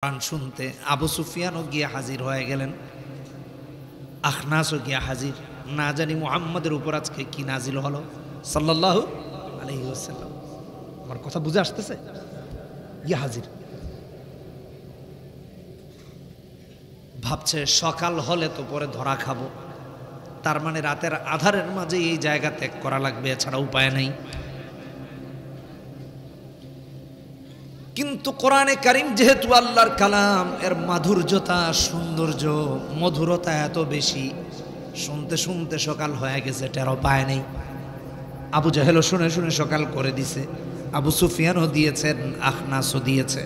কোরআন শুনতে আবু সুফিয়ানও গিয়ে হাজির হয়ে গেলেন, আখনাসও গিয়ে হাজির। না জানি মুহাম্মদের উপর আজকে কি নাজিল হলো সাল্লাল্লাহু আলাইহি ওয়াসাল্লাম। আমার কথা বুঝে আসতেছে? গিয়ে হাজির। ভাবছে সকাল হলে তো পরে ধরা খাবো, তার মানে রাতের আধারের মাঝে এই জায়গা ত্যাগ করা লাগবে, এছাড়া উপায় নেই। কিন্তু কোরআনে কারীম যেহেতু আল্লাহর কালাম, এর মাধুর্যতা, সৌন্দর্য, মধুরতা এত বেশি, শুনতে শুনতে সকাল হয়ে গেছে, টেরও পায় নেই। আবু জাহেলও শুনে শুনে সকাল করে দিছে, আবু সুফিয়ানও দিয়েছেন, আখনাসও দিয়েছে।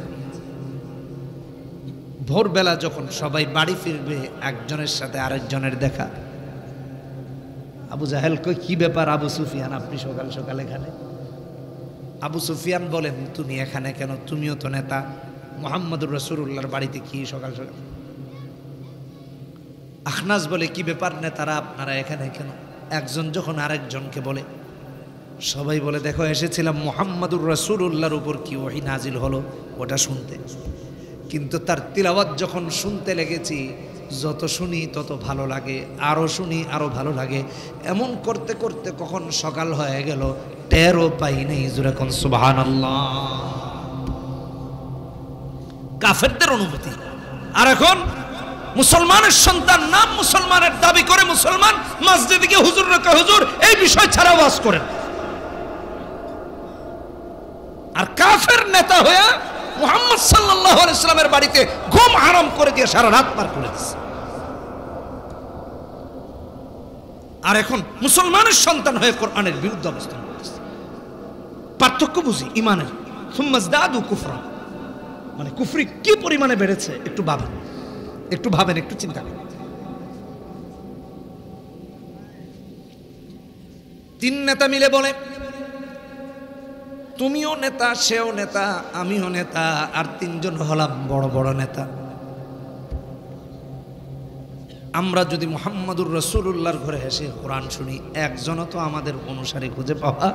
ভোরবেলা যখন সবাই বাড়ি ফিরবে, একজনের সাথে আরেকজনের দেখা। আবু জাহেল কই, কি ব্যাপার আবু সুফিয়ান, আপনি সকাল সকাল এখানে? আবু সুফিয়ান বলেন, তুমি এখানে কেন? তুমিও তো নেতা, মুহাম্মদুর রাসূলুল্লাহর বাড়িতে কি সকাল সকাল? আখনাস বলে, কি ব্যাপার নেতারা আপনারা এখানে কেন? একজন যখন আরেকজনকে বলে, সবাই বলে, দেখো এসেছিলাম মুহাম্মদুর রাসূলুল্লাহর উপর কি ওহী নাজিল হলো ওটা শুনতে, কিন্তু তার তিলাওয়াত যখন শুনতে লেগেছি, যত শুনি তত ভালো লাগে, আরো শুনি আরো ভালো লাগে। এমন করতে করতে কখন সকাল হয়ে গেল টেরও পাই নেই। জোরে কোন সুবহানাল্লাহ। কাফেরদের অনুভূতি। আর এখন মুসলমানের সন্তান, নাম মুসলমানের দাবি করে মুসলমান, মসজিদে গিয়ে হুজুররা কয়, হুজুর এই বিষয় ছাড়া ওয়াজ করেন। আর কাফের নেতা হয়ে মুহাম্মদ সাল্লাল্লাহু আলাইহি ওয়াসাল্লামের বাড়িতে ঘুম হারাম করে দিয়ে সারা রাত পার করে দিচ্ছে। আর এখন মুসলমানের সন্তান হয়ে কোরআনের বিরুদ্ধে অবস্থান করতেছে। পার্থক্য বুঝি ইমানের। সুম্মাজদাদু কুফরা, মানে কুফরি কি পরিমাণে বেড়েছে একটু ভাবেন, একটু ভাবেন, একটু চিন্তা করেন। তিন নেতা মিলে বলে, তুমিও নেতা, সেও নেতা, আমিও নেতা, আর তিনজন হলাম বড় বড় নেতা। আমরা যদি মুহাম্মদুর রাসূলুল্লাহর ঘরে এসে কোরআন শুনি, একজনও তো আমাদের অনুসারী খুঁজে পাওয়া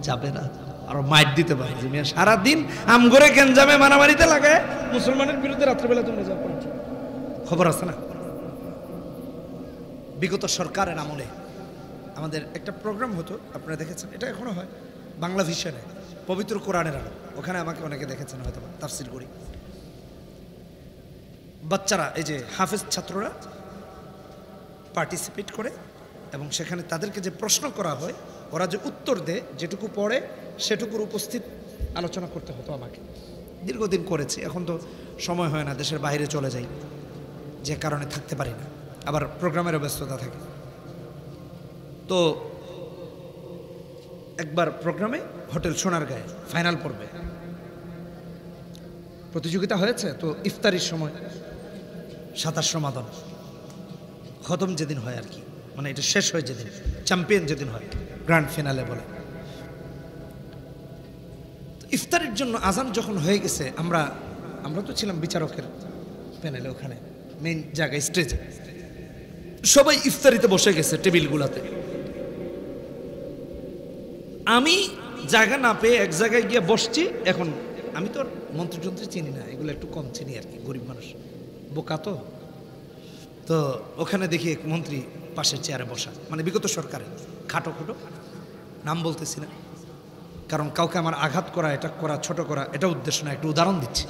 যাবে না। আরো মাইট দিতে পারে যে মিয়া সারাদিন আমগরে গেঞ্জামে মারামারিতে লাগে, মুসলমানের বিরুদ্ধে রাত্রেবেলা তোমরা যাও কোরআন শুনো। খবর আছে না? বিগত সরকারের আমলে আমাদের একটা প্রোগ্রাম হতো, আপনারা দেখেছেন, এটা এখনো হয়, বাংলা ভিশনে, পবিত্র কোরআনের আলো। ওখানে আমাকে অনেকে দেখেছেন হয়তো, তাফসীর করি। বাচ্চারা, এই যে হাফেজ ছাত্ররা পার্টিসিপেট করে, এবং সেখানে তাদেরকে যে প্রশ্ন করা হয়, ওরা যে উত্তর দেয়, যেটুকু পড়ে সেটুকুর উপস্থিত আলোচনা করতে হতো আমাকে। দীর্ঘদিন করেছি, এখন তো সময় হয় না, দেশের বাইরে চলে যাই, যে কারণে থাকতে পারি না, আবার প্রোগ্রামেরও ব্যস্ততা থাকে। তো একবার প্রোগ্রামে হোটেল সোনারগাঁয়ে ফাইনাল পর্বে প্রতিযোগিতা হয়েছে, তো ইফতারির সময় 27 সমাধান খতম যেদিন হয় আর কি, মানে এটা শেষ হয় যেদিন, চ্যাম্পিয়ন যেদিন হয়, গ্র্যান্ড ফিনালে বলে। ইফতারের জন্য আজান যখন হয়ে গেছে, আমরা তো ছিলাম বিচারকের প্যানেলে, ওখানে মেইন জায়গায় স্টেজে সবাই ইফতারিতে বসে গেছে টেবিলগুলাতে। আমি জায়গা না পেয়ে এক জায়গায় গিয়ে বসছি। এখন আমি তো মন্ত্রী চিনি না, এগুলো একটু কম চিনি আর কি, গরিব মানুষ, বোকা তো। তো ওখানে দেখি এক মন্ত্রী পাশের চেয়ারে বসা, মানে বিগত সরকারের, খাটো খাটো, নাম বলতেছি না, কারণ কাউকে আমার আঘাত করা, এটা করা, ছোট করা, এটা উদ্দেশ্য না, একটু উদাহরণ দিচ্ছি।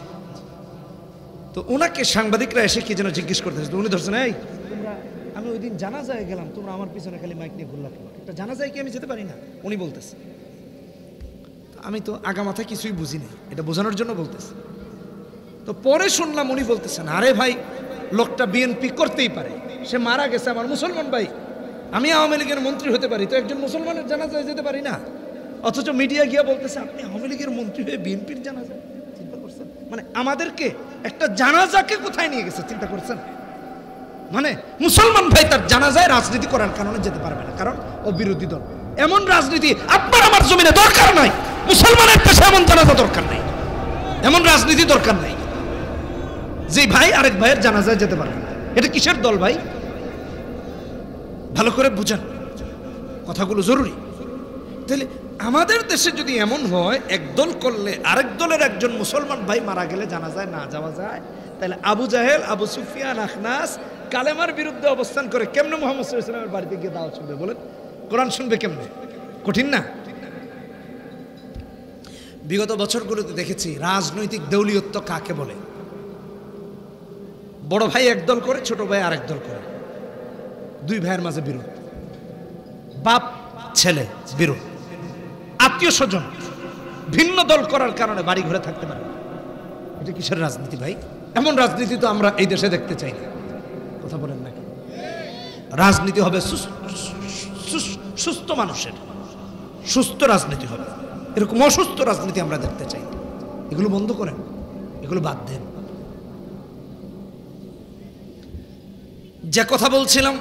তো ওনাকে সাংবাদিকরা এসে কি যেন জিজ্ঞেস করতেছে, তো উনি ধরছেন, এই তোমরা, আমি ওই দিন জানাজায় গেলাম, তোমরা আমার পিছনে খালি মাইক নিয়ে ঘুরলা কেন? একটা জানাজায় কি আমি যেতে পারি না? উনি বলতেছে। আমি তো আগামাথা কিছুই বুঝি না, এটা বোঝানোর জন্য বলতেছে। তো পরে শুনলাম উনি বলতেছেন, আরে ভাই, লোকটা বিএনপি করতেই পারে, সে মারা গেছে, আমার মুসলমান ভাই, আমি আওয়ামী লীগের মন্ত্রী হতে পারি, তো একজন মুসলমানের জানাজায় যেতে পারি না? অথচ মিডিয়া গিয়া বলতেছে আপনি আওয়ামী লীগের মন্ত্রী হয়ে বিএনপির জানাজায়। চিন্তা করছেন? মানে আমাদেরকে একটা জানাজাকে কোথায় নিয়ে গেছে, চিন্তা করছেন? মানে মুসলমান ভাই তার জানাজায় রাজনীতি করার কারণে যেতে পারবে না, কারণ ও বিরোধী দল। এমন রাজনীতি আপনার আমার জমিনে দরকার নাই, মুসলমানের পেশা এমন জানাজা দরকার নাই, এমন রাজনীতি দরকার নাই যে ভাই আরেক ভাইয়ের জানাজায় যেতে পারবে না। এটা কিসের দল ভাই? ভালো করে বুঝেন, কথাগুলো জরুরি। তাহলে আমাদের দেশে যদি এমন হয় একদল করলে আরেক দলের একজন মুসলমান ভাই মারা গেলে জানা যায় না যাওয়া যায়, তাহলে আবু জাহেল, আবু সুফিয়ান, আখনাস কালেমার বিরুদ্ধে অবস্থান করে কেমনে মুহাম্মদ সাল্লাল্লাহু আলাইহি ওয়াসাল্লামের বাড়িতে গিয়ে দাওয়াত শুনবে বলেন? কোরআন শুনবে কেমনে? কঠিন না? বিগত বছরগুলোতে দেখেছি রাজনৈতিক দলীয়ত্ব কাকে বলে। বড় ভাই একদল করে, ছোট ভাই আরেক দল করে, দুই ভাইয়ের মাঝে বিরোধ, বাপ ছেলে বিরোধ, আত্মীয় স্বজন ভিন্ন দল করার কারণে বাড়ি ঘরে থাকতে পারে। এটা কিসের রাজনীতি ভাই? এমন রাজনীতি তো আমরা এই দেশে দেখতে চাই না। কথা বলেন নাকি? রাজনীতি হবে সুস্থ মানুষের, সুস্থ রাজনীতি হবে। এরকম অসুস্থ রাজনীতি আমরা দেখতে চাই। এগুলো বন্ধ করেন, এগুলো বাদ দেন। যে কথা বলছিলাম,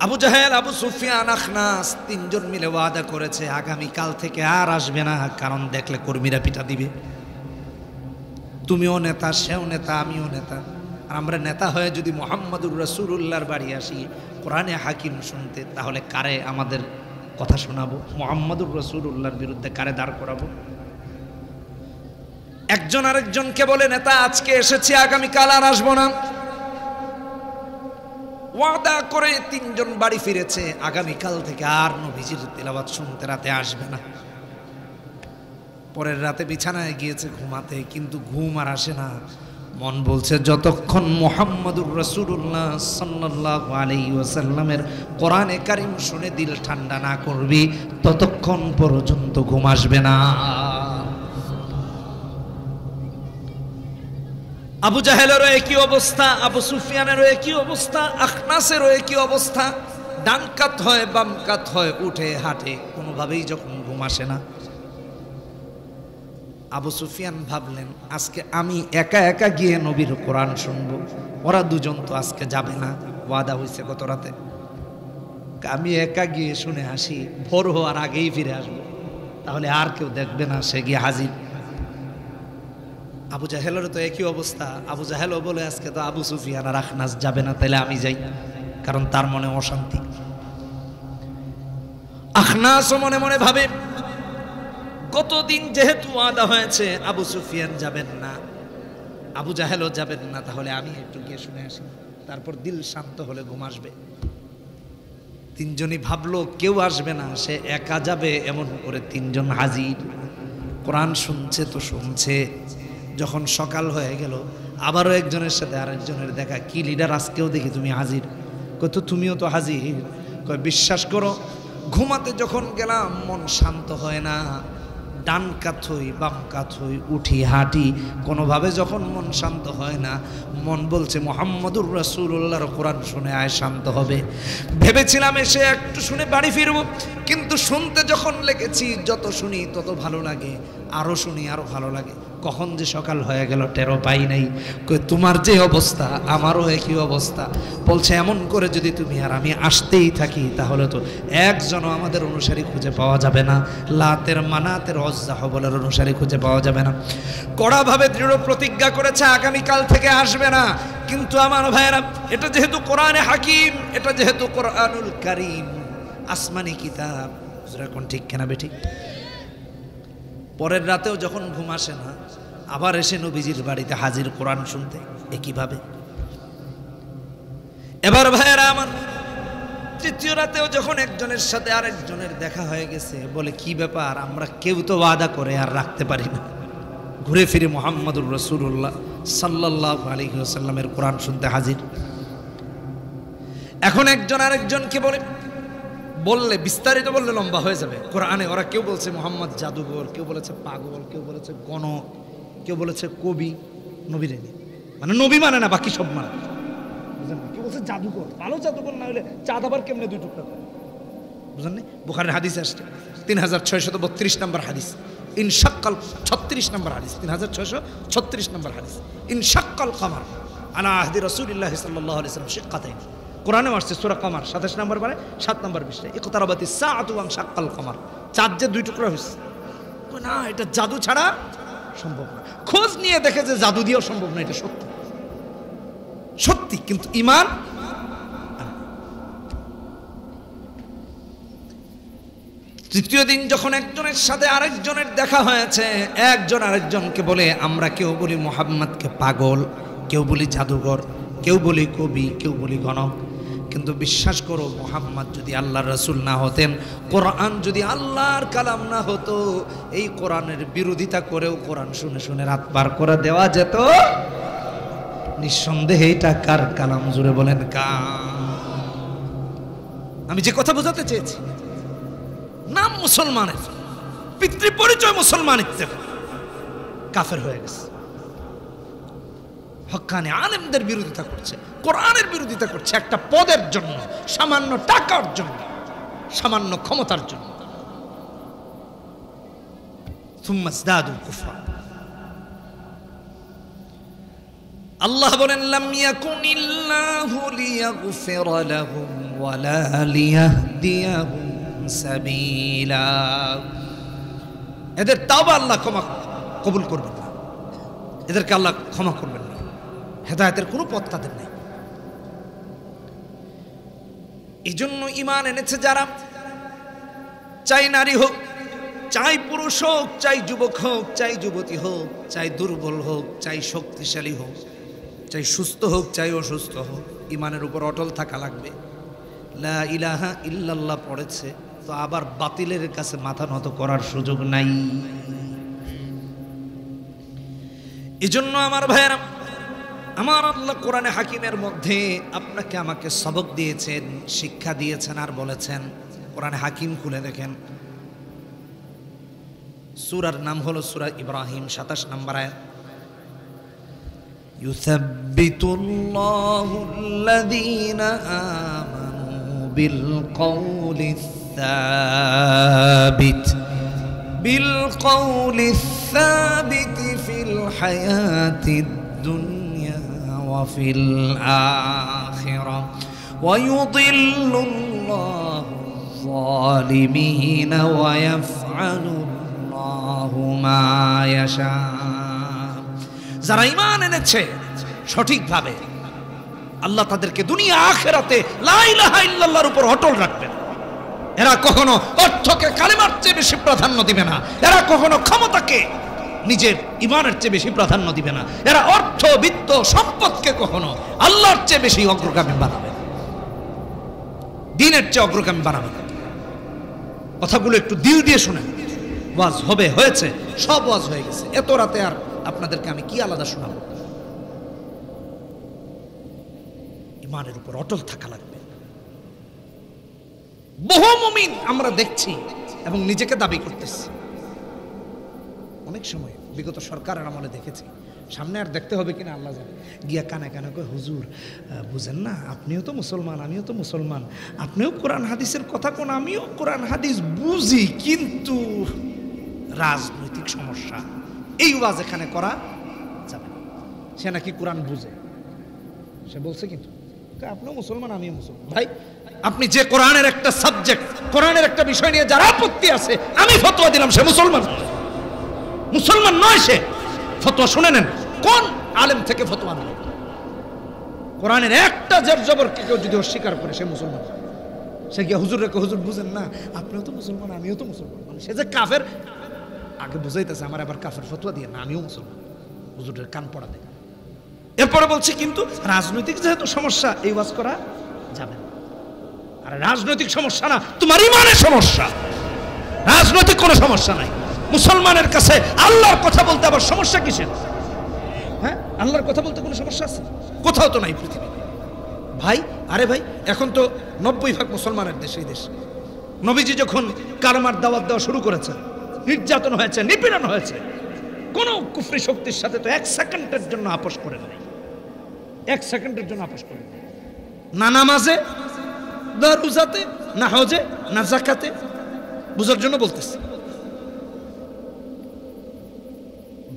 আবু জাহেল, আবু সুফিয়ান, আখনাস তিনজন মিলে ওয়াদা করেছে আগামী কাল থেকে আর আসবে না, কারণ দেখলে কর্মীরা পিঠা দিবে। তুমিও নেতা, সেও নেতা, আমিও নেতা। আর আমরা নেতা হয়ে যদি মুহাম্মদুর রাসূলুল্লাহর বাড়ি আসি কোরআনে হাকিম শুনতে, তাহলে কারে আমাদের কথা শোনাবো? মুহাম্মদুর রাসূলুল্লাহর বিরুদ্ধে কারে দাঁড় করাবো? একজন আরেকজনকে বলে নেতা আজকে এসেছি আগামীকাল আর আসবো না। ওয়াদা করে তিনজন বাড়ি ফিরেছে, আগামীকাল থেকে আর নবীজির তেলাওয়াত শুনতে রাতে আসবে না। পরের রাতে বিছানায় গিয়েছে ঘুমাতে, কিন্তু ঘুম আর আসে না। মন বলছে যতক্ষণ মুহাম্মদুর রাসূলুল্লাহ সাল্লাল্লাহু আলাইহি ওয়াসাল্লামের কোরআনে কারীম শুনে দিল ঠান্ডা না করবি ততক্ষণ পর্যন্ত ঘুম আসবে না। আবু জাহেলেরও একই অবস্থা, আবু সুফিয়ানেরও একই অবস্থা, আখনাসেরও একই অবস্থা। ডান কাত হয়, বাম কাত হয়, উঠে হাঁটে, কোনোভাবেই যখন ঘুম আসে না। আবু সুফিয়ান ভাবলেন আজকে আমি একা একা গিয়ে নবীর কোরআন শুনবো, ওরা দুজন তো আজকে যাবে না, ওয়াদা হয়েছে গত রাতে, আমি একা গিয়ে শুনে আসি, ভোর হওয়ার আগেই ফিরে আসবো, তাহলে আর কেউ দেখবে না। সে গিয়ে হাজির। আবু জাহেলের তো একই অবস্থা। আবু জাহেলও বলে আজকে তো আবু সুফিয়ান আর আখনাস যাবে না, তাহলে আমি যাই, কারণ তার মনে অশান্তি। আখনাসও মনে মনে ভাবে গতদিন যেহেতু ওয়াদা হয়েছে আবু সুফিয়ান যাবেন না, আবু জাহেলও যাবেন না, তাহলে আমি একটু গিয়ে শুনে আসি, তারপর দিল শান্ত হলে ঘুম আসবে। তিনজনই ভাবলো কেউ আসবে না, সে একা যাবে, এমন করে তিনজন হাজির। কোরআন শুনছে তো শুনছে। যখন সকাল হয়ে গেল আবারও একজনের সাথে আরেকজনের দেখা, কি লিডার আজকেও দেখি তুমি হাজির? কই তো তুমিও তো হাজির। কই বিশ্বাস করো ঘুমাতে যখন গেলাম মন শান্ত হয় না, ডান কাত হই বাম কাত হই, উঠি হাঁটি, কোনোভাবে যখন মন শান্ত হয় না, মন বলছে মুহাম্মদুর রাসূলুল্লাহর কোরআন শুনে আয় শান্ত হবে। ভেবেছিলাম এসে একটু শুনে বাড়ি ফিরব, কিন্তু শুনতে যখন লেগেছি যত শুনি তত ভালো লাগে, আরও শুনি আরও ভালো লাগে। কখন যে সকাল হয়ে গেল টেরও পাই নাই। তোমার যে অবস্থা আমারও একই অবস্থা। বলছে এমন করে যদি তুমি আর আমি আসতেই থাকি তাহলে তো একজনও আমাদের অনুসারী খুঁজে পাওয়া যাবে না, লাতের মানাতের অজ্জা হবলের অনুসারী খুঁজে পাওয়া যাবে না। কড়াভাবে দৃঢ় প্রতিজ্ঞা করেছে আগামীকাল থেকে আসবে না। কিন্তু আমার ভাইয়েরা, এটা যেহেতু কোরআনে হাকিম, এটা যেহেতু কোরআনুল কারীম, আসমানি কিতাব, এখন ঠিক কেনা বেঠিক? পরের রাতেও যখন ঘুম আসে না, আবার এসে নবীজির বাড়িতে হাজির কোরআন শুনতে একইভাবে। এবার ভাইয়েরা আমার, তৃতীয় রাতেও যখন একজনের সাথে আরেকজনের দেখা হয়ে গেছে, বলে কি ব্যাপার, আমরা কেউ তো ওয়াদা করে আর রাখতে পারি না। ঘুরে ফিরে মুহাম্মদুর রাসূলুল্লাহ সাল্লাল্লাহু আলাইহি ওয়াসাল্লামের কোরআন শুনতে হাজির। এখন একজন আরেকজনকে বললে বিস্তারিত বললে লম্বা হয়ে যাবে। কোরআনে ওরা কেউ বলছে মুহাম্মদ জাদুঘর, কেউ বলেছে পাগল, কেউ বলেছে গণক, কেউ বলেছে কবি, নবী রেনি, মানে নবী মানে না, বাকি সব মানে। বুঝলেন? কেউ বলছে জাদুঘর, ভালো জাদুঘর না হলে চাঁদ আবার কেমনে দুই টুকরা করে, বুঝলেন? বুখারীর হাদিসে আসছে 3632 নম্বর হাদিস, ইনশাক্কাল 36 নম্বর হাদিস, 3636 নম্বর হাদিস, ইনশাক্কাল কামার আলা আহদি রাসূলিল্লাহ সাল্লাল্লাহু আলাইহি ওয়াসাল্লাম শিক্কাতাইন। কোরআনে আসছে সূরা কামার 27 নম্বর পারে 7 নম্বর পৃষ্ঠায়, ইকতারাবাতিস সাআতু ওয়া শাক্কাল কামার, চাঁদ যে দুই টুকরা হয়েছে। না, এটা জাদু ছাড়া সম্ভব না। খোঁজ নিয়ে দেখে যে জাদু দিয়েও সম্ভব না, এটা সত্যি সত্যি, কিন্তু ঈমান তৃতীয় দিন যখন একজনের সাথে আরেকজনের দেখা হয়েছে, একজন আরেকজনকে বলে, আমরা কেউ বলি মুহাম্মদকে পাগল, কেউ বলি জাদুঘর, কেউ বলি কবি, কেউ বলি গণক, কিন্তু বিশ্বাস করো মুহাম্মদ যদি আল্লাহর রাসূল না হতেন, কোরআন যদি আল্লাহর কালাম না হতো, এই কোরআনের বিরোধিতা করেও কোরআন শুনে শুনে রাত পার করে দেওয়া যেত। নিঃসন্দেহে এটা কার কালাম? জুড়ে বলেন কার? আমি যে কথা বোঝাতে চেয়েছি, নাম মুসলমানের, পিতৃ পরিচয় মুসলমানিত্বের, কাফের হয়ে গেছে। হক্কানি আলেমদের বিরোধিতা করছে, কোরআনের বিরোধিতা করছে একটা পদের জন্য, সামান্য টাকার জন্য, সামান্য ক্ষমতার জন্য। সুম্মা ইজদাদুল কুফরা। আল্লাহ বলেন, লাম ইয়াকুনিল্লাহু লিয়াগফিরা লাহুম ওয়ালা লিয়াহদিয়াহুম সাবিলা। এদের তাওবা আল্লাহ কবুল করবেন না, এদেরকে আল্লাহ ক্ষমা করবেন না, হেদায়েতের কোনো পথ তাদের নেই। এই জন্য ঈমান এনেছে যারা, চাই নারী হোক, চাই পুরুষ হোক, চাই যুবক হোক, চাই যুবতী হোক, চাই দুর্বল হোক, চাই শক্তিশালী হোক, চাই সুস্থ হোক, চাই অসুস্থ হোক, ঈমানের উপর অটল থাকা লাগবে। লা ইলাহা ইল্লাল্লাহ পড়েছে তো আবার বাতিলের কাছে মাথা নত করার সুযোগ নাই। এজন্য আমার ভাইয়েরা, আমার আল্লাহ কোরআনে হাকিমের মধ্যে আপনাকে আমাকে সবক দিয়েছেন, শিক্ষা দিয়েছেন, আর বলেছেন, কোরআনে হাকিম খুলে দেখেন, সূরার নাম হলো সূরা ইব্রাহিম, 27 নম্বর আয়াত। ইউসাব্বিতুল্লাহুল্লাযীনা আমানু বিল কওলিস সাবিত ফিল হায়াতিদ দুনিয়া ওয়া ফিল আখিরাহ ওয়া ইউদিল্লুল্লাহু যালিমিনা ওয়া ইয়াফআলু যারা ঈমান এনেছে সঠিকভাবে, আল্লাহ তাদেরকে দুনিয়া আখিরাতে লা ইলাহা ইল্লাল্লাহর উপর অটল রাখবেন। এরা কখনো অর্থকে কালিমার চেয়ে বেশি প্রাধান্য দিবে না, এরা কখনো ক্ষমতাকে নিজের ঈমানের চেয়ে বেশি প্রাধান্য দিবে না, এরা অর্থ, বিত্ত, সম্পদকে কখনো আল্লাহর চেয়ে বেশি অগ্রগামী বানাবে, দ্বীনের চেয়ে অগ্রগামী বানাবে। কথাগুলো একটু দিল দিয়ে শুনেন। ওয়াজ হবে, হয়েছে, সব ওয়াজ হয়ে গেছে, এত রাতে আর আপনাদেরকে আমি কি আলাদা শোনাবো? ঈমানের উপর অটল থাকা লাগবে। বহু মুমিন আমরা দেখছি এবং নিজেকে দাবি করতেছি, অনেক সময় বিগত সরকারের আমলে দেখেছি, সামনে আর দেখতে হবে কিনা আল্লাহ জানে, গিয়া কানে কানে কয়, হুজুর বুঝেন না, আপনিও তো মুসলমান, আমিও তো মুসলমান, আপনিও কোরআন হাদিসের কথা কোন, আমিও কোরআন হাদিস বুঝি, কিন্তু রাজনৈতিক সমস্যা, এই ওয়াজ এখানে করা যাবে না। সে নাকি কোরআন বুঝে, সে বলছে কিন্তু আপনিও মুসলমান, আমিও মুসলমান। ভাই, আপনি যে কোরআনের একটা সাবজেক্ট, কোরআনের একটা বিষয় নিয়ে যার আপত্তি আছে, আমি ফতোয়া দিলাম, সে মুসলমান, মুসলমান নয় সে। ফতোয়া শুনে নেন, কোন আলেম থেকে ফতোয়া নেন? কোরআনের একটা জের জবরকে কেউ যদি অস্বীকার করে, সে মুসলমান। সে গিয়ে হুজুর রেখে, হুজুর বুঝেন না, আপনিও তো মুসলমান, আমিও তো মুসলমান, মানে সে যে কাফের আগে বুঝাইতেছে, আমার আবার কাফের ফতোয়া দিয়ে না, আমিও মুসলমান, হুজুরের কান পড়া দেয়। এরপরে বলছি কিন্তু রাজনৈতিক যেহেতু সমস্যা, এই ওয়াজ করা যাবে না। আর রাজনৈতিক সমস্যা না, তোমার ঈমানের সমস্যা, রাজনৈতিক কোনো সমস্যা নাই। মুসলমানের কাছে আল্লাহর কথা বলতে আবার সমস্যা কিসের? হ্যাঁ, আল্লাহর কথা বলতে কোনো সমস্যা আছে? কোথাও তো নাই পৃথিবী। ভাই, আরে ভাই, এখন তো 90% মুসলমানের দেশ, এই দেশ। নবীজি যখন কালেমার দাওয়াত দেওয়া শুরু করেছে, নির্যাতন হয়েছে, নিপীড়ন হয়েছে, কোন কুফরি শক্তির সাথে তো 1 সেকেন্ডের জন্য আপোষ করেন নাই, 1 সেকেন্ডের জন্য আপোষ করেন নাই। না নামাজে, না রোজাতে, না হজে, না যাকাতে, বুঝার জন্য বলতেছি,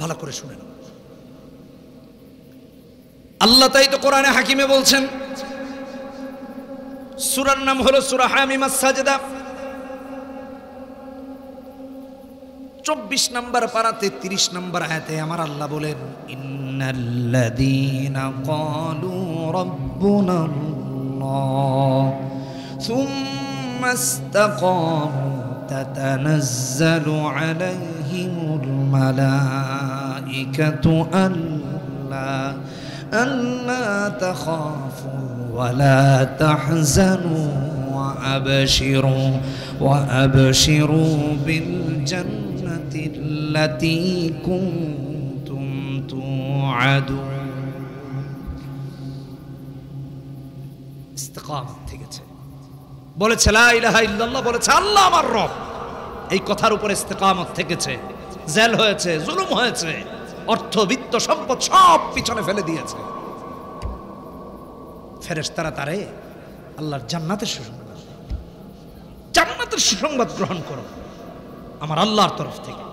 ভালো করে শুনেন। আল্লাহ তাই তো কোরআনে হাকিমে বলছেন, সূরার নাম হলো সূরা হামিম আস-সাজদা, 24 নম্বর পারাতে 30 নম্বর আয়াতে আমার আল্লাহ বলেন, ইন্নাল্লাযীনা ক্বালু রাব্বুনাল্লাহ সুম্মা ইসতাকামু তাতানাজ্জালু আলাইহিমুল মালাইকাতু আল্লা তাখাফু ওয়া লা তাহজানু وأبشروا بالجنة التي كنتم توعدون ইস্তিকামত ঠিক আছে বলেছে লা ইলাহা ইল্লাল্লাহ বলেছে আল্লাহ আমার রব এই কথার উপর ইস্তিকামত থেকেছে জেল হয়েছে জুলুম হয়েছে অর্থ বিত্ত সম্পদ সব পিছনে ফেলে দিয়েছে ফেরেশতারা তারে আল্লাহর জান্নাতের সুসংবাদ গ্রহণ করো আমার আল্লাহর তরফ থেকে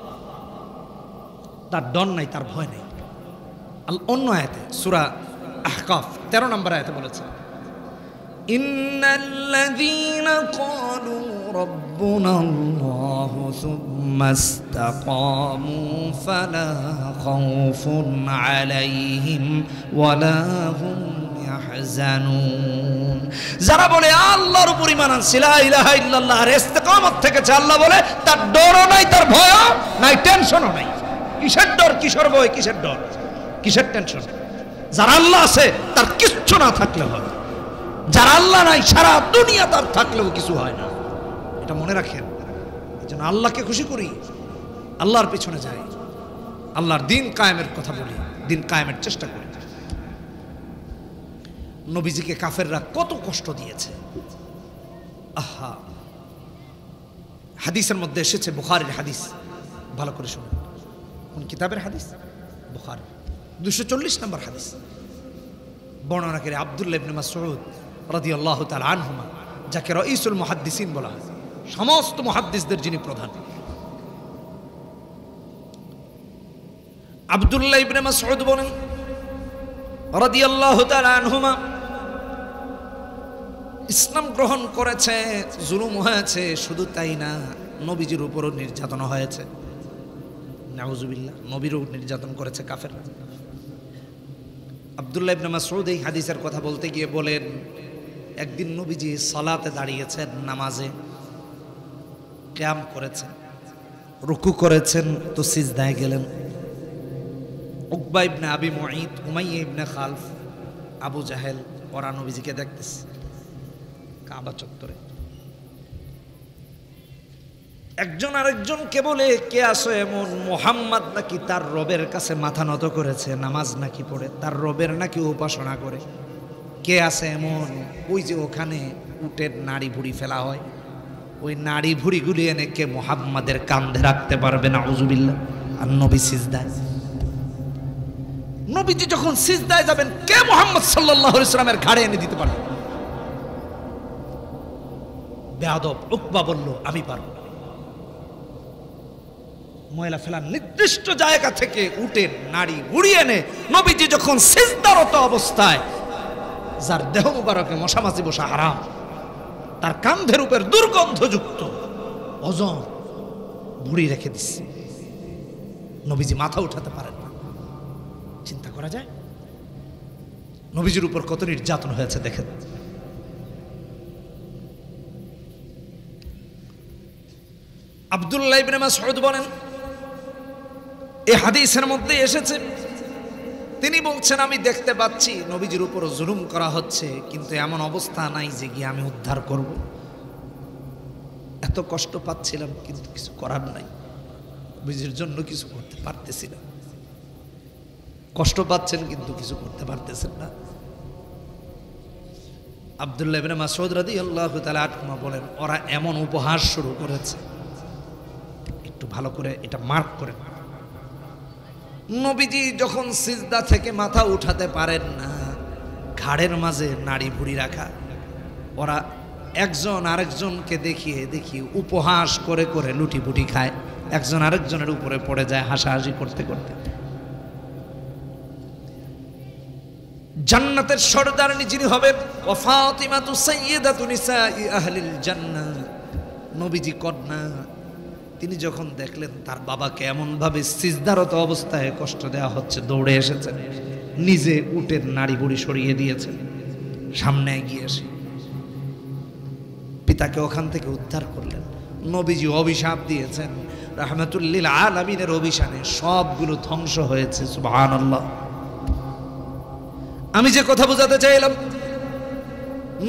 তার ডর নাই তার ভয় নেই অন্য আয়াতে সূরা আহকাফ 13 নম্বর আয়াতে বলেছে ইন্নাল্লাযীনা ক্বালু রাব্বুনাল্লাহু সুম্মা ইসতাকামু ফালা খাউফুন আলাইহিম ওয়ালা হুম ইয়াহজানুন যারা বলে আল্লাহর উপর ঈমান আনছে লা ইলাহা ইল্লাল্লাহ আর ইস্তিকামত থেকেছে আল্লাহ বলে তার ডরও নাই তার ভয়ও নাই টেনশনও নাই কিসের ডর কিসের ভয় কিসের ডর কিসের টেনশন যার আল্লাহ আছে তার কিচ্ছু না থাকলে হয় যার আল্লাহ নাই সারা দুনিয়া তার থাকলেও কিছু হয় না এটা মনে রাখেন এজন্য আল্লাহকে খুশি করি আল্লাহর পিছনে যাই আল্লাহর দ্বীন কায়েমের কথা বলি দ্বীন কায়েমের চেষ্টা করি নবীজিকে কাফেররা কত কষ্ট দিয়েছে আহা হাদিসের মধ্যে এসেছে বুখারীর হাদিস ভালো করে শুনুন কোন কিতাবের হাদিস বুখারী 240 নম্বর হাদিস বর্ণনা করে আব্দুল্লাহ ইবনে মাসউদ রাদিয়াল্লাহু তাআলা আনহুমা যাকে রাইসুল মুহাদ্দিসিন বলা হয় সমস্ত মুহাদ্দিসদের যিনি প্রধান আব্দুল্লাহ ইবনে মাসউদ বলেন রাদিয়াল্লাহু তাআলা আনহুমা ইসলাম গ্রহণ করেছে জুলুম হয়েছে শুধু তাই না নবীজির উপরও নির্যাতন হয়েছে নাউজুবিল্লাহ নবীরও নির্যাতন করেছে কাফেররা আব্দুল্লাহ ইবনে মাসউদ এই হাদিসের কথা বলতে গিয়ে বলেন একদিন নবীজি সালাতে দাঁড়িয়েছেন নামাজে কিয়াম করেছেন রুকু করেছেন তো সিজদায় গেলেন উকবা ইবনে আবি মুঈত উমাইয়া ইবনে খালফ আবু জাহেল ওরা নবীজিকে দেখতেছে কাবা চত্বরে একজন আরেকজনকে বলে কে আসো এমন মুহাম্মদ নাকি তার রবের কাছে মাথা নত করেছে নামাজ নাকি পড়ে তার রবের নাকি উপাসনা করে কে আছে এমন ওই যে ওখানে উটের নাড়ি ভুড়ি ফেলা হয় ওই নাড়ি ভুড়িগুলি এনে কে মুহাম্মাদের কাঁধে রাখতে পারবে না আউযুবিল্লাহ আর নবী সিজদায় নবীজি যখন সিজদায় যাবেন কে মুহাম্মদ সাল্লাল্লাহু আলাইহি ওয়াসাল্লামের ঘাড়ে এনে দিতে পারবে বেয়াদব উকবা বলল আমি পারবো ময়লা ফেলার নির্দিষ্ট জায়গা থেকে উটের নাড়ি ঘুরিয়ে এনে নবীজি যখন সিজদারত অবস্থায় যার দেহ মুবারকে মশামাছি বসা হারাম তার কাঁধের উপর দুর্গন্ধযুক্ত ওজন ভুড়ি রেখে দিচ্ছে নবীজি মাথা উঠাতে পারেন না চিন্তা করা যায় নবীজির উপর কত নির্যাতন হয়েছে দেখেন আব্দুল্লাহ ইবনে মাসউদ বলেন এই হাদিসের মধ্যে এসেছে তিনি বলছেন আমি দেখতে পাচ্ছি নবীজির উপর জুলুম করা হচ্ছে কিন্তু এমন অবস্থা নাই যে গিয়ে আমি উদ্ধার করব এত কষ্ট পাচ্ছিলাম কিন্তু কিছু করার নাই নবীজির জন্য কিছু করতে পারতেছি না কষ্ট পাচ্ছেন কিন্তু কিছু করতে পারতেছেন না আব্দুল্লাহ ইবনে মাসউদ রাদিয়াল্লাহু তাআলা আনহু বলেন ওরা এমন উপহাস শুরু করেছে একটু ভালো করে এটা মার্ক করেন নবীজি যখন সিজদা থেকে মাথা উঠাতে পারেন না ঘাড়ের মাঝে নাড়ি ভুড়ি রাখা ওরা একজন আরেকজনকে দেখিয়ে উপহাস করে করে লুটিপুটি খায় একজন আরেকজনের উপরে পড়ে যায় হাসাহাসি করতে করতে জান্নাতের সর্দারনি যিনি হবেন ওয়া ফাতিমাতু সাইয়্যিদাতু নিসাই আহলিল জান্নাহ নবীজি কন্যা তিনি যখন দেখলেন তার বাবাকে এমনভাবে সিজদারত অবস্থায় কষ্ট দেওয়া হচ্ছে দৌড়ে এসেছেন নিজে উটের নাড়ি বুড়ি সরিয়ে দিয়েছেন সামনে এগিয়ে এসে পিতাকে ওখান থেকে উদ্ধার করলেন নবীজি অভিশাপ দিয়েছেন, রাহমাতুল লিল আলামিনের অভিশাপে সবগুলো ধ্বংস হয়েছে। সুবহানাল্লাহ। আমি যে কথা বোঝাতে চাইলাম,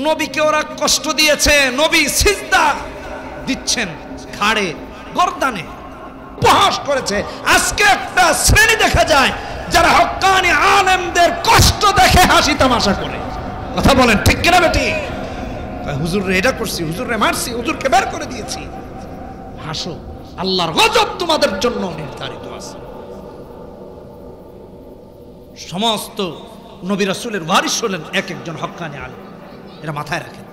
নবীকে ওরা কষ্ট দিয়েছে, নবী সিজদা দিচ্ছেন ঘাড়ে গর্দানে, উপহাস করেছে। আজকে একটা শ্রেণী দেখা যায় যারা হক্কানি আলেমদের কষ্ট দেখে হাসি তামাশা করে। কথা বলেন ঠিক কিনা বেটি? হুজুর রে এটা করছি, হুজুর রে মারছি, হুজুরকে বের করে দিয়েছি। হাসো, আল্লাহর গজব তোমাদের জন্য নির্ধারিত আছে। সমস্ত নবী রাসূলের ওয়ারিস হলেন এক একজন হক্কানি আলেম, এটা মাথায় রাখেন।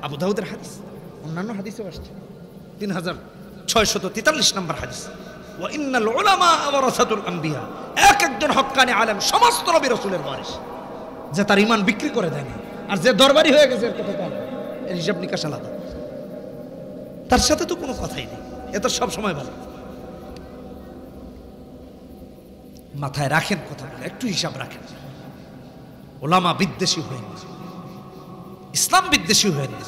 আবু দাউদের হাদিস, অন্যান্য হাদিসেও আসছে 3643 নম্বর হাদিস, ওয়া ইন্নাল উলামা ওয়ারাসাতুল আম্বিয়া। এক একজন হক্কানি আলেম সমস্ত নবী রাসূলের ওয়ারিস, যে তার ঈমান বিক্রি করে দেয় না, আর যে দরবারি হয়ে গেছে এর কথা বলে, এর হিসাব নিকাশ আলাদা, তার সাথে তো কোনো কথাই নেই, এ তো সব সময় ভালো। মাথায় রাখেন কথাগুলো, একটু হিসাব রাখেন। ওলামা বিদ্বেষী হয়ে না, ইসলাম বিদ্বেষী হয়ে না।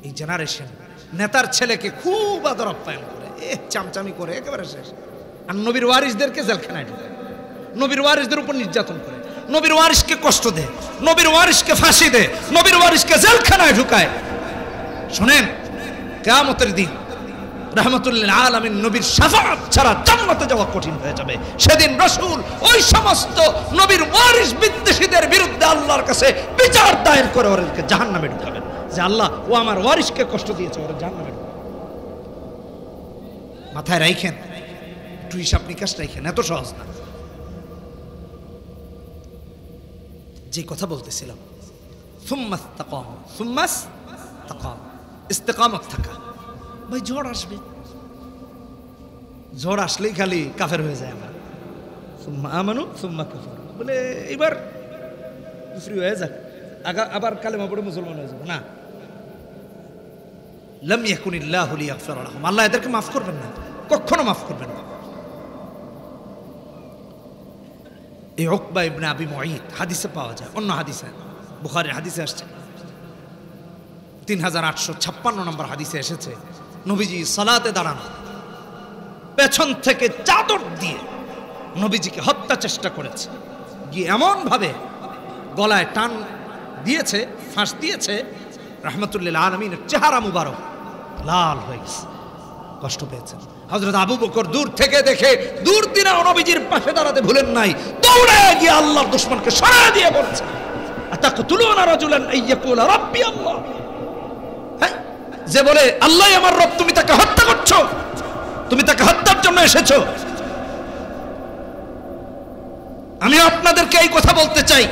এই জেনারেশন নেতার ছেলেকে খুব আদর আপ্যায়ন করে, চামচামি করে একেবারে শেষ। আর নবীর ওয়ারিসদেরকে জেলখানায় ঢুকায়, নবীর ওয়ারিসদের উপর নির্যাতন করে, নবীর ওয়ারিসকে কষ্ট দেয়, নবীর ওয়ারিসকে ফাঁসি দেয়, নবীর ওয়ারিসকে জেলখানায় ঢুকায়। শোনেন, কিয়ামতের দিন রাহমাতুল লিল আলামিন নবীর শাফাআত ছাড়া জান্নাতে যাওয়া কঠিন হয়ে যাবে। সেদিন রাসূল ওই সমস্ত নবীর ওয়ারিস বিদ্বেষীদের বিরুদ্ধে আল্লাহর কাছে বিচার দায়ের করে ওদেরকে জাহান্নামে ঢুকাবেন, যে আল্লাহ ও আমার ওয়ারিসকে কষ্ট দিয়েছে, ওরা জাহান্নামে ঢুকাবেন। মাথায় রাখেন, একটু হিসাব নিকাশ রাখেন, এত সহজ না। যে কথা বলতেছিলাম, ইস্তেকামত থাকা। ভাই ঝড় আসবে, ঝড় আসলেই খালি কাফের হয়ে যায় আমার। সুম্মা আমানু সুম্মা কাফারু বলে এবার কুফরি হয়ে যাক, আবার কালেমা পড়ে মুসলমান হয়ে যাবে না। লাম ইয়াকুনিল্লাহু লিয়াগফিরা লাহুম, আল্লাহ এদেরকে মাফ করবেন না, কখনো মাফ করবেন না। এই উকবা ইবনে আবি মুঈত হাদিসে পাওয়া যায়, অন্য হাদিসে, বুখারীর হাদিসে আসছে, 3856 নম্বর হাদিসে এসেছে, নবীজি সালাতে দাঁড়ান, পেছন থেকে চাদর দিয়ে নবীজিকে হত্যা চেষ্টা করেছে, গিয়ে এমন ভাবে গলায় টান দিয়েছে, ফাঁস দিয়েছে, রাহমাতুল লিল আলামিনের চেহারা মুবারক লাল হয়ে গেছে, কষ্ট পেয়েছেন। হযরত আবু বকর দূর থেকে দেখে, দূর দিনে নবীজির পাশে দাঁড়াতে ভুলেন নাই, দৌড়ে গিয়ে আল্লাহর দুশমনকে সরিয়ে দিয়ে বলছে, আতাকতুলুনা রাজুলান আইয়াকুলা রাব্বি আল্লাহ। যে বলে আল্লাহ আমার রব, তুমি তাকে হত্যা করছো, তুমি তাকে হত্যার জন্য এসেছো। আমি আপনাদেরকে এই কথা বলতে চাই,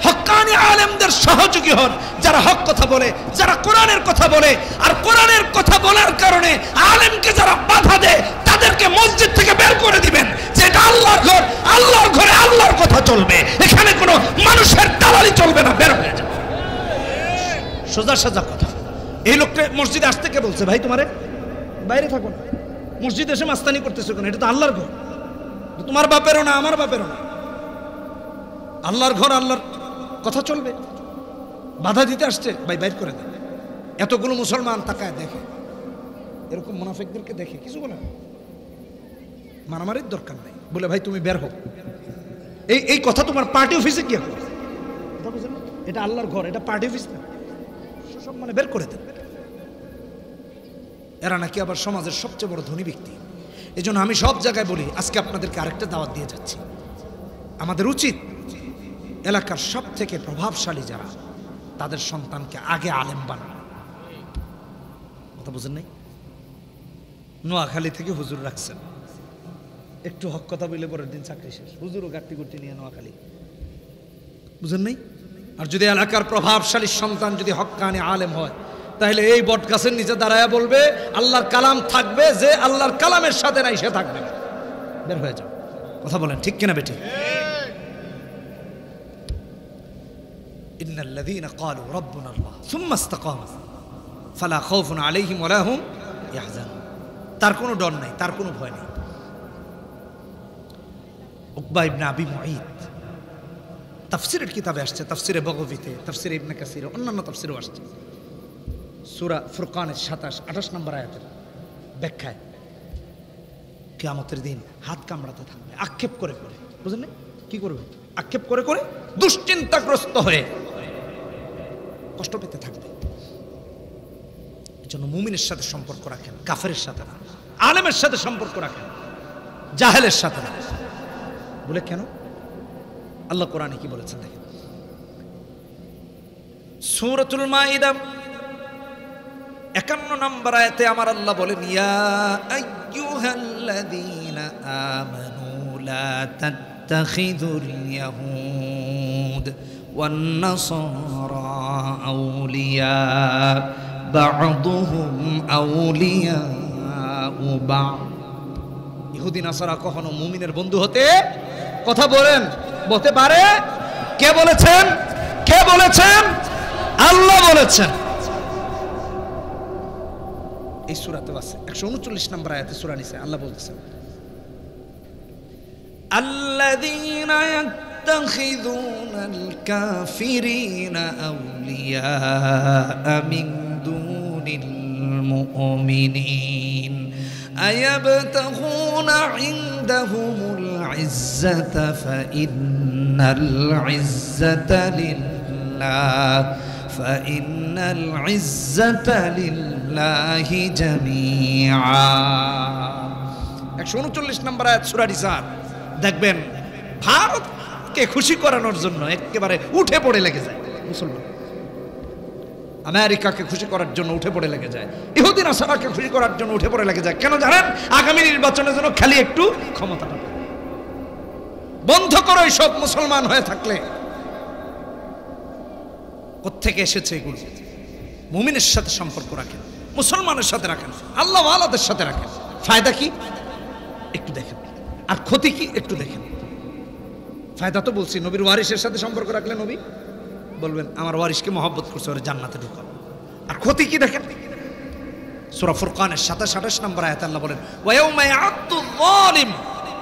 হক্কানি আলেমদের সহযোগী হন, যারা হক কথা বলে, যারা কোরআনের কথা বলে, আর কোরআনের কথা বলার কারণে আলেমকে যারা বাধা দেয় তাদেরকে মসজিদ থেকে বের করে দিবেন, যে এটা আল্লাহর ঘর, আল্লাহর ঘরে আল্লাহর কথা চলবে, এখানে কোনো মানুষের দালালি চলবে না, বের হয়ে যাবে। সোজা সোজা কথা। এই লোকটা মসজিদে আসতে কে বলছে? ভাই তোমারে বাইরে থাকো না, মসজিদে এসে মাস্তানি করতেছো কেন? এটা তো আল্লাহর ঘর, তোমার বাপেরও না, আমার বাপেরও না, আল্লাহর ঘর, আল্লাহর কথা চলবে। বাধা দিতে আসছে, ভাই বাইর করে দেন। এতগুলো মুসলমান তাকায় দেখে, এরকম মুনাফিকদেরকে দেখে কিছু বলে না, মারামারির দরকার নাই, বলে ভাই তুমি বের হও। এই কথা তোমার পার্টি অফিসে কি হবে? এটা আল্লাহর ঘর, এটা পার্টি অফিস না, সব মানে বের করে দেন। এরা নাকি আবার সমাজের সবচেয়ে বড় ধনী ব্যক্তি। এই জন্য আমি সব জায়গায় বলি, আজকে আপনাদেরকে আরেকটা দাওয়াত দিয়ে যাচ্ছি, আমাদের উচিত এলাকার সব থেকে প্রভাবশালী যারা, তাদের সন্তানকে আগে আলেম বানানো। কথা বুঝেন নাই? নোয়াখালী থেকে হুজুর রাখছেন, একটু হক কথা বলে পরের দিন চাকরি শেষ, হুজুরও গাট্টি গুটি নিয়ে নোয়াখালী, বুঝেন নাই? আর যদি এলাকার প্রভাবশালী সন্তান যদি হক্কানি আলেম হয়, তাহলে এই বট গাছের নিচে দাঁড়ায় বলবে আল্লাহর কালাম থাকবে, যে আল্লাহর কালামের সাথে নাই সে থাকবে, বের হয়ে যাও। কথা বলেন ঠিক কিনা বেটি? ইন্নাল্লাযীনা ক্বালু রাব্বুনা আল্লাহ সুম্মা ইসতাকামু ফালা খাউফুন আলাইহিম ওয়া লা হুম ইয়াহজানুন। তার কোনো ডর নাই, তার কোনো ভয় নেই। উকবা ইবনে আবি মুঈত তাফসীরের কিতাবে আসছে, তাফসীরে বগবীতে, তাফসীরে ইবনে কাসীরে, অন্যান্য তাফসীরেও আসছে। সূরা ফুরকানের 27-28 নম্বর আয়াতের ব্যাখ্যায় কিয়ামতের দিন হাত কামড়াতে থাকবে আক্ষেপ করে করে, বুঝলেন? কি করবে? আক্ষেপ করে করে দুশ্চিন্তাগ্রস্ত হয়ে কষ্ট পেতে থাকবে। এজন্য মুমিনের সাথে সম্পর্ক রাখেন, কাফেরের সাথে না। আলেমের সাথে সম্পর্ক রাখেন, জাহেলের সাথে না। বলে কেন? আল্লাহ কোরআনে কি বলেছেন দেখেন, সূরাতুল মাইদা 51 নম্বর আয়াতে আমার আল্লাহ বলেন, ইয়া আইয়ুহাল্লাযীনা আমানু লা তাত্তাখিযুল ইয়াহুদ ওয়ান নাসারা আউলিয়া বা'দুহুম আউলিয়াউ বা'দ। ইহুদি নাসারা কখনো মুমিনের বন্ধু হতে কথা বলতে পারে? কে বলেছেন? কে বলেছেন? আল্লাহ বলেছেন। এই সূরাতে আছে 139 নম্বর আয়াতে সূরা নিসা আল্লাহ বলতেছেন, আল্লাযীনা ইয়াত্তাখিযুনাল কাফিরিনা আউলিয়া মিন দুনিল মুমিনিন আয়াবতাগুনা ইনদাহুমুল ইজ্জাতা ফাইন্নাল ইজ্জাতা লিল্লাহ ফাইন্নাল ইজ্জাতা লিল্লাহি জামিআ। 139 নম্বর আয়াত সূরা নিসার। দেখবেন ভারতকে খুশি করানোর জন্য একেবারে উঠে পড়ে লেগে যায় মুসলমান, আমেরিকাকে খুশি করার জন্য উঠে পড়ে লেগে যায়, ইহুদি নাসারাকে খুশি করার জন্য উঠে পড়ে লেগে যায়। কেন জানেন? আগামী নির্বাচনের জন্য খালি একটু ক্ষমতাটা বন্ধ করো সব মুসলমান হয়ে থাকলে। কোত্থেকে এসেছে এগুলো? মুমিনের সাথে সম্পর্ক রাখেন, মুসলমানের সাথে রাখেন, আল্লাহ ওয়ালাদের সাথে রাখেন। ফায়দা কি একটু দেখেন, আর ক্ষতি কি একটু দেখেন। ফায়দা তো বলছি, নবীর ওয়ারিসের সাথে সম্পর্ক রাখলে নবী বলবেন আমার ওয়ারিসকে মহব্বত করছে, ওরে জান্নাতে ঢুকাও। আর ক্ষতি কি দেখেন, সূরা ফুরকানের 27-28 নম্বর আয়াতে আল্লাহ বলেন, ওয়া ইয়াউমা ইয়া'আদ্দু যালিম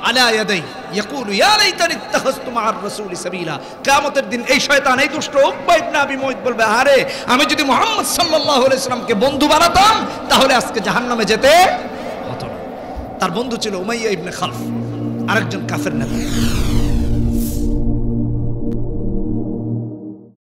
আলা ইয়াদাই ইয়াকুলু ইয়া লাইতানি ইত্তাখাযতু মা'আর রাসূলি সাবিলা। কিয়ামতের দিন এই শয়তান, এই দুষ্ট উকবা ইবনে আবি মুঈত বলবে, আরে আমি যদি মুহাম্মদ সাল্লাল্লাহু আলাইহি সাল্লামকে বন্ধু বানাতাম তাহলে আজকে জাহান্নামে যেতে হতো না। তার বন্ধু ছিল উমাইয়া ইবনে খালফ, আরেকজন কাফের নেতা।